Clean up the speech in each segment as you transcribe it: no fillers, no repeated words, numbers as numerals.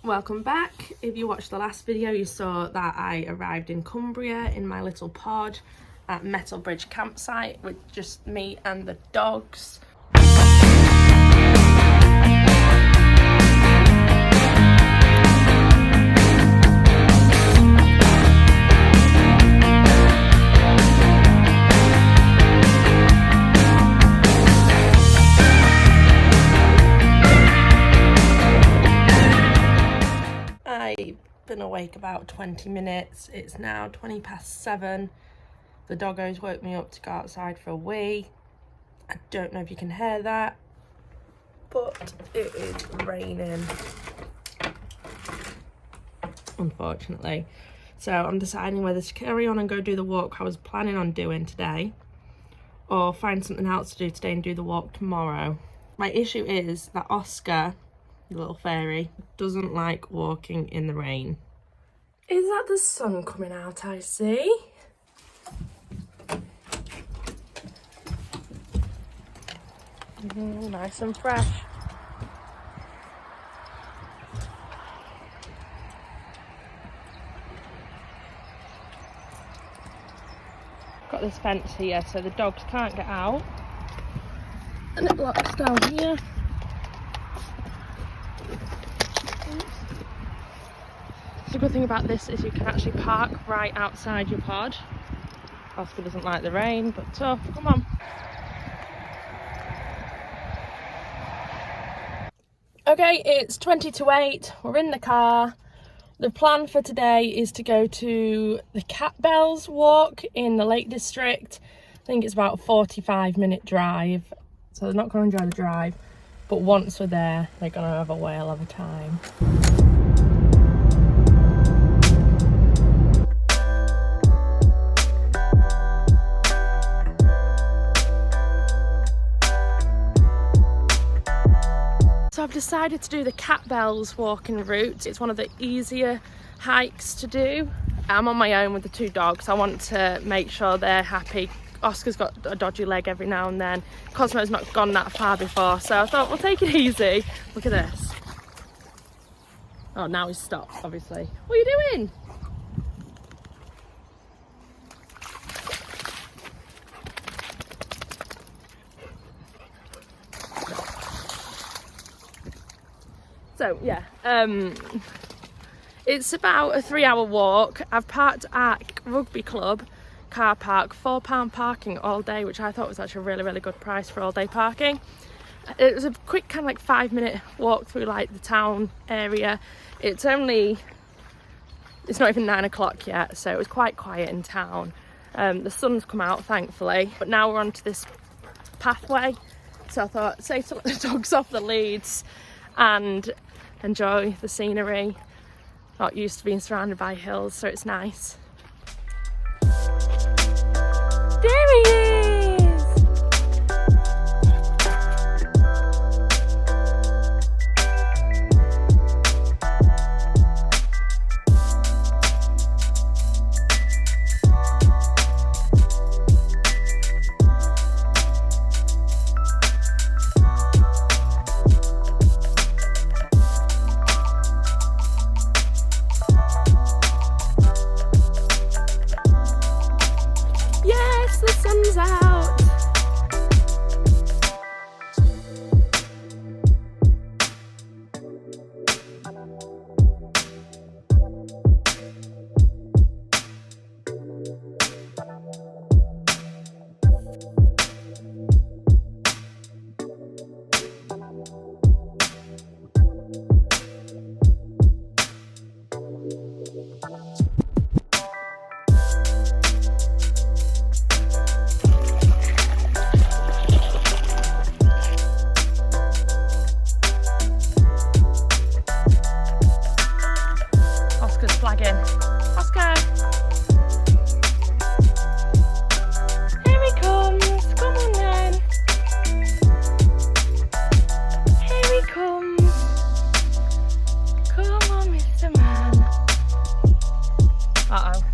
Welcome back. If you watched the last video, you saw that I arrived in Cumbria in my little pod at Metal Bridge campsite with just me and the dogs. I've been awake about 20 minutes. It's now 20 past 7. The doggos woke me up to go outside for a wee. I don't know if you can hear that, but it is raining, unfortunately. So I'm deciding whether to carry on and go do the walk I was planning on doing today, or find something else to do today and do the walk tomorrow. My issue is that Oscar, the little fairy, doesn't like walking in the rain. Is that the sun coming out I see? Nice and fresh. Got this fence here so the dogs can't get out, and it blocks down here. The good thing about this is you can actually park right outside your pod. Oscar doesn't like the rain, but tough. Come on. Okay, it's 20 to 8. We're in the car. The plan for today is to go to the Catbells walk in the Lake District. I think it's about a 45-minute drive, so they're not going to enjoy the drive, but once we're there, they're going to have a whale of a time. So I've decided to do the Catbells walking route. It's one of the easier hikes to do. I'm on my own with the two dogs. I want to make sure they're happy. Oscar's got a dodgy leg every now and then. Cosmo's not gone that far before, so I thought we'll take it easy. Look at this. Oh, now he's stopped, obviously. What are you doing? So yeah, it's about a 3-hour walk. I've parked at Rugby Club car park, £4 parking all day, which I thought was actually a really good price for all day parking. It was a quick kind of like 5-minute walk through like the town area. It's not even 9 o'clock yet, so it was quite quiet in town. The sun's come out thankfully, but now we're onto this pathway, so I thought safe to let the dogs off the leads and enjoy the scenery. Not used to being surrounded by hills, so it's nice. There he is! The sun's out.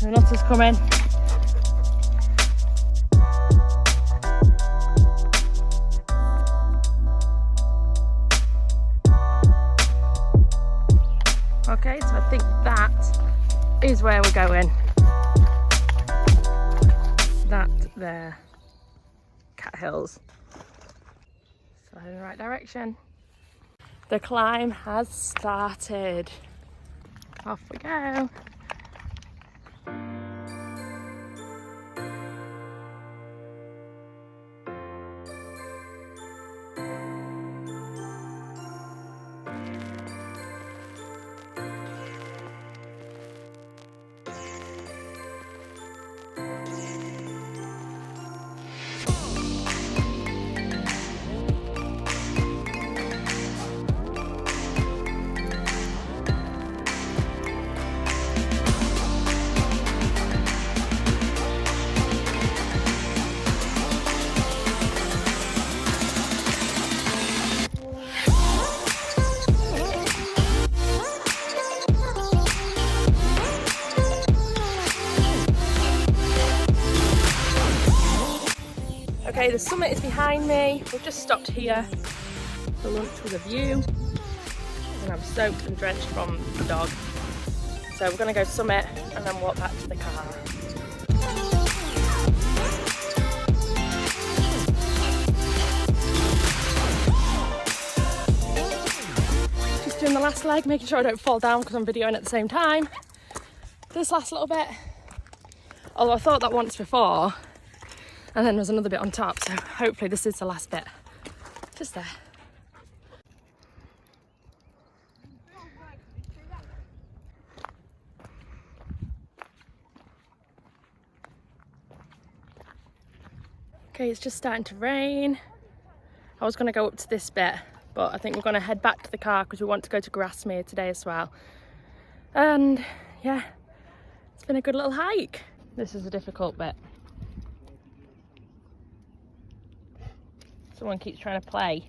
Renata's coming. Okay, so I think that is where we're going. That there, Cat Hills. So in the right direction. The climb has started. Off we go. Okay, the summit is behind me. We've just stopped here for lunch with a view. And I'm soaked and drenched from the dog. So we're gonna go summit and then walk back to the car. Just doing the last leg, making sure I don't fall down because I'm videoing at the same time. This last little bit, although I thought that once before, and then there's another bit on top, so hopefully this is the last bit. Just there. Okay, it's just starting to rain. I was gonna go up to this bit, but I think we're gonna head back to the car because we want to go to Grasmere today as well. And yeah, it's been a good little hike. This is a difficult bit. Someone keeps trying to play.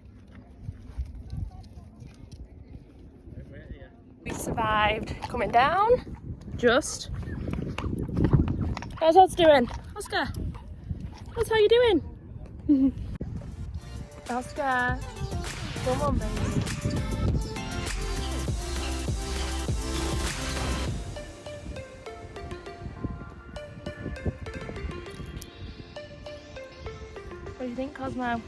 We survived coming down. Just. How's Oz doing? Oscar? Oz, how you doing? Oscar. Come on, baby. What do you think, Cosmo?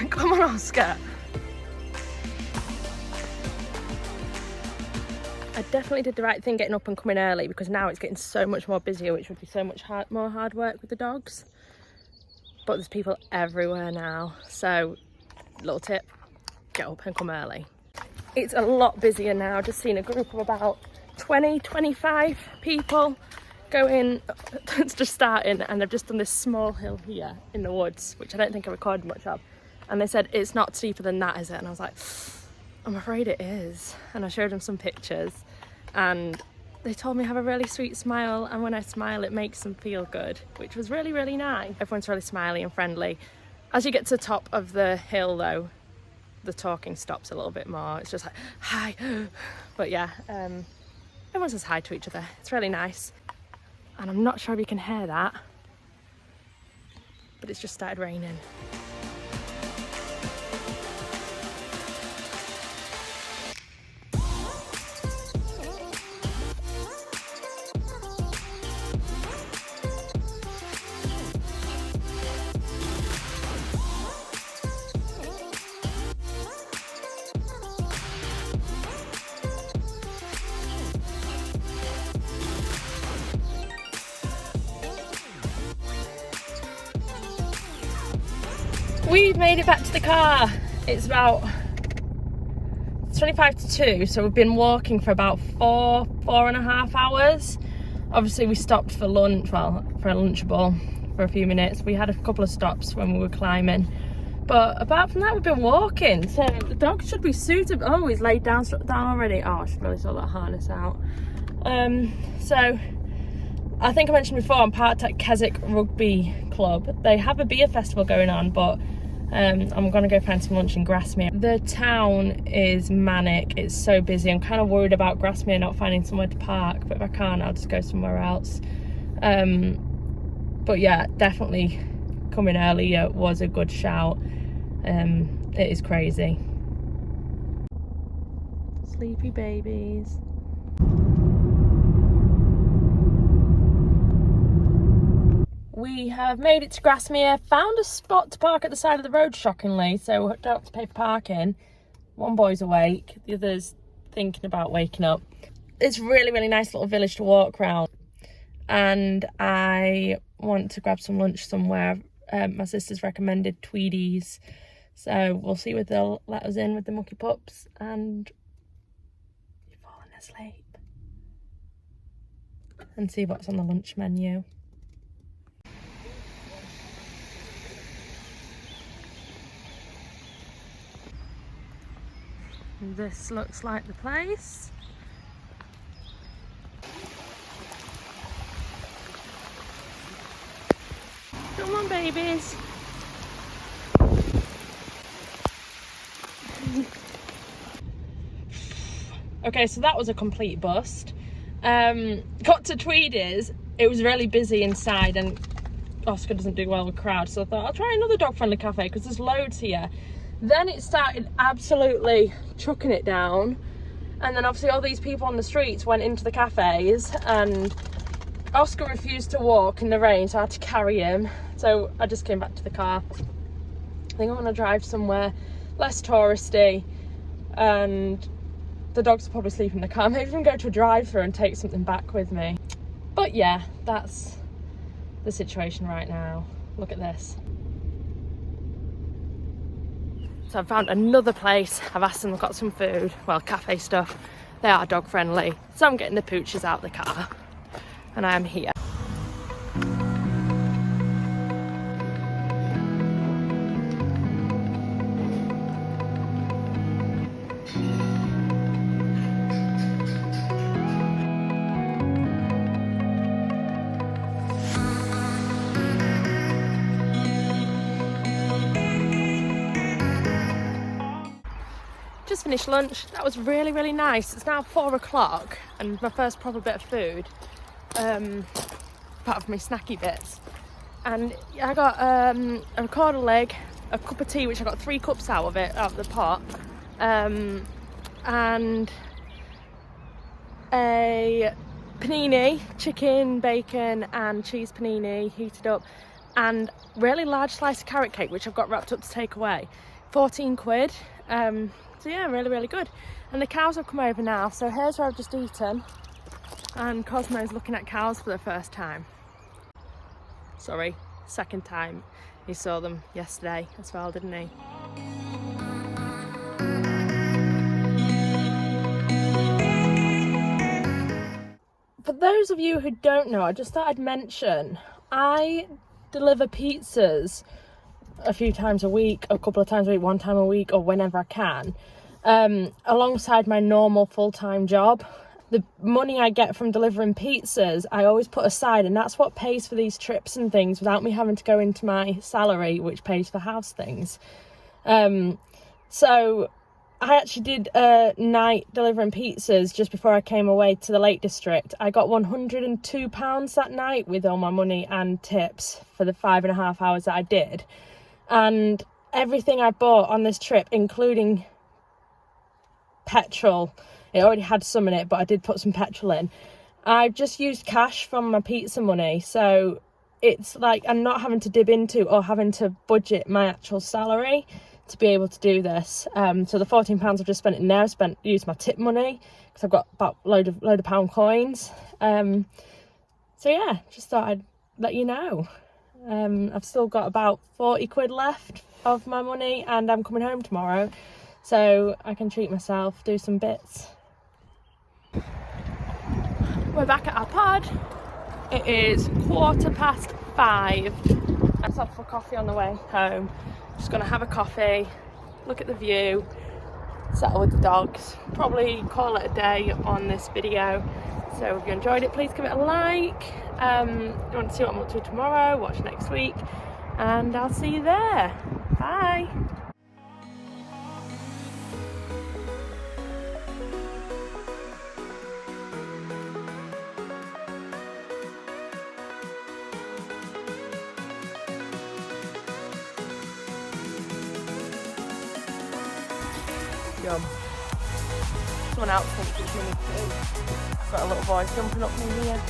Come on, Oscar. I definitely did the right thing getting up and coming early because now it's getting so much more busier, which would be so much more hard work with the dogs. But there's people everywhere now. So, little tip, get up and come early. It's a lot busier now. Just seen a group of about 20, 25 people going, it's just starting, and they've just done this small hill here in the woods, which I don't think I recorded much of. And they said, it's not steeper than that, is it? And I was like, I'm afraid it is. And I showed them some pictures and they told me I have a really sweet smile, and when I smile it makes them feel good, which was really, really nice. Everyone's really smiley and friendly. As you get to the top of the hill though, the talking stops a little bit more. It's just like, hi. But yeah, everyone says hi to each other. It's really nice. And I'm not sure if you can hear that, but it's just started raining. We've made it back to the car. It's about 25 to 2, so we've been walking for about four and a half hours. Obviously we stopped for lunch, well, for a Lunchable for a few minutes. We had a couple of stops when we were climbing, but apart from that we've been walking. So the dog should be suited. Oh, he's laid down already. Oh, I should really sort that harness out. So I think I mentioned before, I'm part at Keswick Rugby Club. They have a beer festival going on, but I'm gonna go find some lunch in Grasmere. The town is manic, it's so busy. I'm kind of worried about Grasmere not finding somewhere to park, but if I can't, I'll just go somewhere else. But yeah, definitely coming earlier was a good shout. It is crazy. Sleepy babies. We have made it to Grasmere, found a spot to park at the side of the road, shockingly, so we don't have to pay for parking. One boy's awake, the other's thinking about waking up. It's really, really nice little village to walk around, and I want to grab some lunch somewhere. My sister's recommended Tweedies, so we'll see whether they'll let us in with the mucky pups. And you've fallen asleep, and see what's on the lunch menu. This looks like the place. Come on, babies. Okay, so that was a complete bust. Got to Tweedies, it was really busy inside, and Oscar doesn't do well with crowds, so I thought I'll try another dog-friendly cafe because there's loads here. Then it started absolutely chucking it down, and then obviously all these people on the streets went into the cafes, and Oscar refused to walk in the rain, so I had to carry him. So I just came back to the car. I think I'm gonna drive somewhere less touristy, and the dogs will probably sleep in the car. Maybe even go to a drive-thru and take something back with me. But yeah, that's the situation right now. Look at this. So I've found another place. I've asked them, I've got some food, well, cafe stuff. They are dog friendly. So I'm getting the pooches out of the car, and I am here. Just finished lunch. That was really, really nice. It's now 4 o'clock and my first proper bit of food, apart from my snacky bits. And I got a recorder leg, a cup of tea, which I got 3 cups out of the pot, and a panini, chicken, bacon and cheese panini heated up, and really large slice of carrot cake, which I've got wrapped up to take away. 14 quid. So yeah, really, really good. And the cows have come over now, so here's where I've just eaten, and Cosmo's looking at cows for the first time. Sorry, second time. He saw them yesterday as well, didn't he? For those of you who don't know, I just thought I'd mention, I deliver pizzas a few times a week, a couple of times a week, 1 time a week, or whenever I can, alongside my normal full-time job. The money I get from delivering pizzas, I always put aside, and that's what pays for these trips and things without me having to go into my salary, which pays for house things. So I actually did a night delivering pizzas just before I came away to the Lake District. I got £102 that night with all my money and tips for the 5.5 hours that I did. And everything I bought on this trip, including petrol, it already had some in it, but I did put some petrol in. I've just used cash from my pizza money, so it's like I'm not having to dib into or having to budget my actual salary to be able to do this. So the £14 I've just spent in there, used my tip money because I've got about load of pound coins. So yeah, just thought I'd let you know. I've still got about 40 quid left of my money, and I'm coming home tomorrow, so I can treat myself, do some bits. We're back at our pod. It is 5:15. I stopped for coffee on the way home. Just gonna have a coffee, look at the view, settle with the dogs, probably call it a day on this video. So if you enjoyed it, please give it a like. You want to see what I'm up to tomorrow, watch next week, and I'll see you there. Bye. Yum. Someone else thinks it's mini too. I've got a little voice jumping up from here.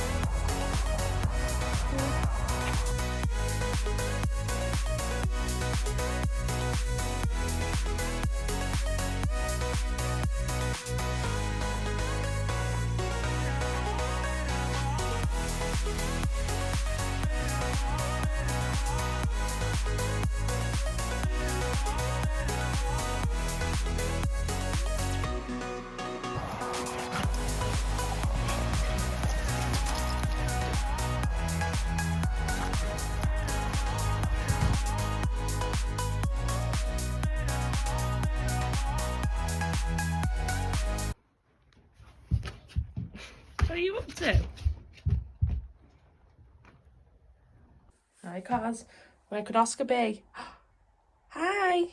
What are you up to? Hi, cars. Where could Oscar be? Hi.